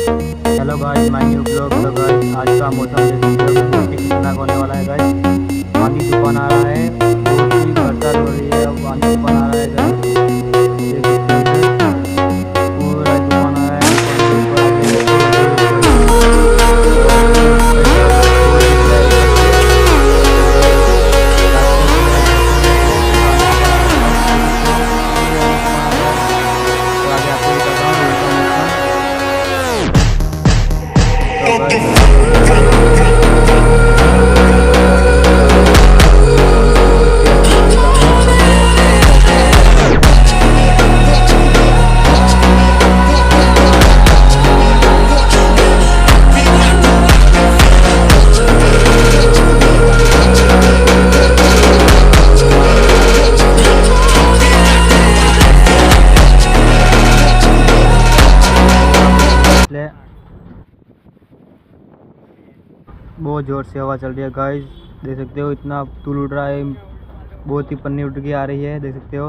Hello guys, my new blog. तो guys आज का मौसम देख सकते हो बहुत ही खतरनाक होने वाला है गाइस। आंधी तूफान आ रहा है, बहुत ही बरसात हो रही है। अब आंधी तूफान आ रहा है गाइस, देख सकते हो इधर पूरा तूफान आ रहा है। दुकान के ऊपर आके बहुत ही पैसा छोड़ दिया है ऊपर से। और रास्ते में देखेंगे तो पूरा आंधी तूफान आ रहा है गाइस, देख सकते हो पूरा आंधी तूफान आ रहा है। तो आगे आपको बताता हूँ रोड का मौसम। तो गाइस देख सकते हो बहुत तेज आंधी तूफान है। रास्ते में बहुत सारे दुकान है, देख सकते हो। पूरा पानी भरा हुआ है गाइस, देख सकते हो। इसलिए बहुत ज़ोर से हवा चल रही है गाइस, देख सकते हो। इतना धूल उड़ रहा है, बहुत ही पन्नी उड़ के आ रही है, देख सकते हो।